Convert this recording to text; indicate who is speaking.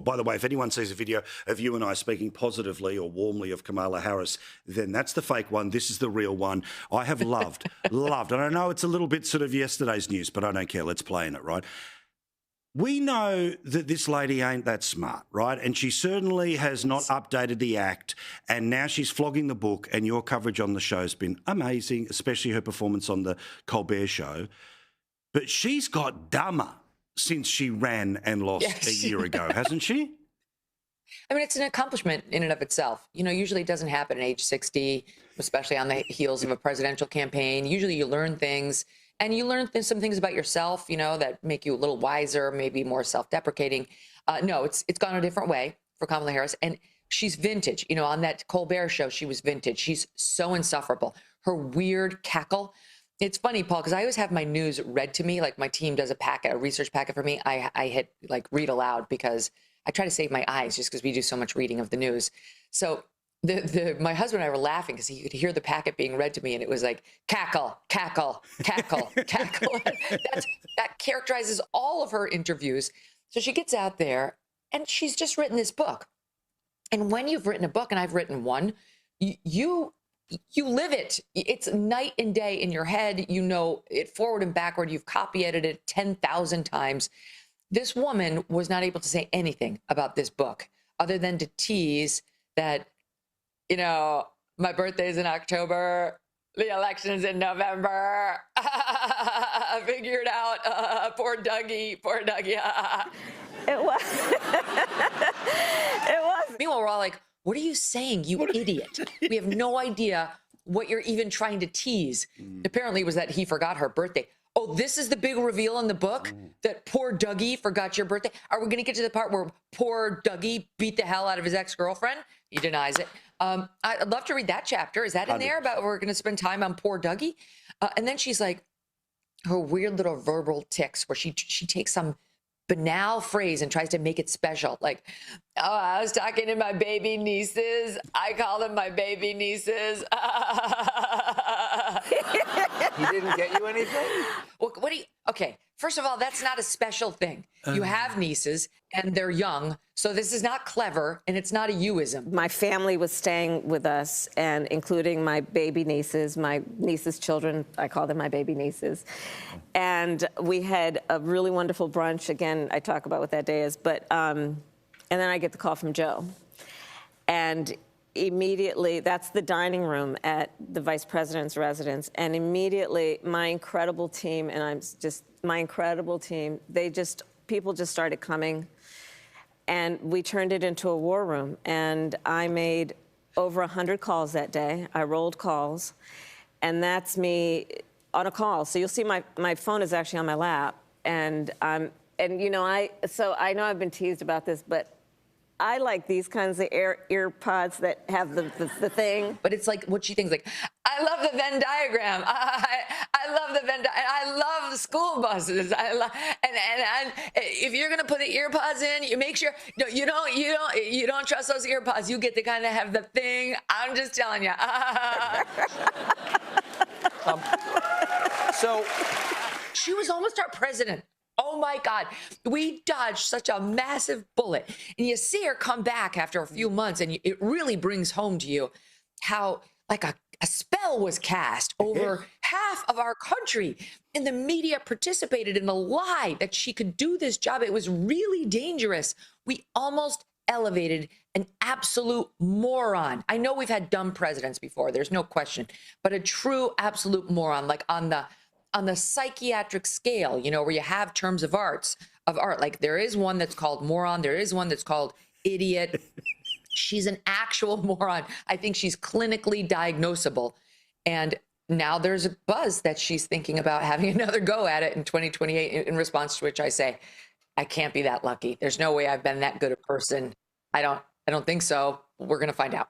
Speaker 1: By the way, if anyone sees a video of you and I speaking positively or warmly of Kamala Harris, then that's the fake one. This is the real one. I have loved. And I know it's a little bit sort of yesterday's news, but I don't care. Let's play in it, right? We know that this lady ain't that smart, right? And she certainly has not updated the act. And now she's flogging the book, and your coverage on the show has been amazing, especially her performance on the Colbert show. But she's got dumber since she ran and lost a year ago, hasn't she?
Speaker 2: I mean, it's an accomplishment in and of itself. You know, usually it doesn't happen at age 60, especially on the heels of a presidential campaign. Usually you learn things, and you learn some things about yourself, you know, that make you a little wiser, maybe more self-deprecating. No, it's gone a different way for Kamala Harris. And she's vintage. You know, on that Colbert show, she was vintage. She's so insufferable. Her weird cackle. It's funny, Paul, because I always have my news read to me. Like my team does a research packet for me. I hit like read aloud because I try to save my eyes just because we do so much reading of the news. So my husband and I were laughing because he could hear the packet being read to me, and it was like cackle, cackle, cackle, cackle. That characterizes all of her interviews. So she gets out there, and she's just written this book. And when you've written a book, and I've written one, you live it. It's night and day in your head. You know it forward and backward. You've copy edited it 10,000 times. This woman was not able to say anything about this book other than to tease that, you know, my birthday's in October. The election's in November. I figured out. Poor Dougie. Poor Dougie.
Speaker 3: It was. It was.
Speaker 2: Meanwhile, we're all like, what are you saying, you idiot? We have no idea what you're even trying to tease. Apparently it was that he forgot her birthday. Oh, this is the big reveal in the book? That poor Dougie forgot your birthday? Are we going to get to the part where poor Dougie beat the hell out of his ex-girlfriend? He denies it. I'd love to read that chapter. Is that in there about we're going to spend time on poor Dougie? And then she's like, her weird little verbal tics where she takes some banal phrase and tries to make it special. Like, oh, I was talking to my baby nieces. I call them my baby nieces.
Speaker 4: He didn't get you anything?
Speaker 2: Well, okay, first of all, that's not a special thing. You have nieces and they're young. So this is not clever and it's not a youism.
Speaker 3: My family was staying with us, and including my baby nieces, my nieces' children. I call them my baby nieces. And we had a really wonderful brunch. Again, I talk about what that day is. But, and then I get the call from Joe. And immediately, that's the dining room at the vice president's residence. And immediately, my incredible team, people just started coming. And we turned it into a war room. And I made over 100 calls that day. I rolled calls. And that's me on a call. So you'll see my phone is actually on my lap. And you know, I know I've been teased about this, but I like these kinds of ear pods that have the thing.
Speaker 2: But it's like what she thinks, like, I love the Venn diagram. I love the Venn diagram. I love the school buses. And if you're gonna put the ear pods in, you make sure you don't trust those ear pods. You get to kind of have the thing. I'm just telling you.
Speaker 4: So
Speaker 2: she was almost our president. Oh my God, we dodged such a massive bullet. And you see her come back after a few months, and it really brings home to you how like a spell was cast over half of our country. And the media participated in the lie that she could do this job. It was really dangerous. We almost elevated an absolute moron. I know we've had dumb presidents before, there's no question, but a true absolute moron, like on the psychiatric scale, you know, where you have terms of art. Like there is one that's called moron. There is one that's called idiot. She's an actual moron. I think she's clinically diagnosable. And now there's a buzz that she's thinking about having another go at it in 2028, in response to which I say, I can't be that lucky. There's no way I've been that good a person. I don't think so. We're going to find out.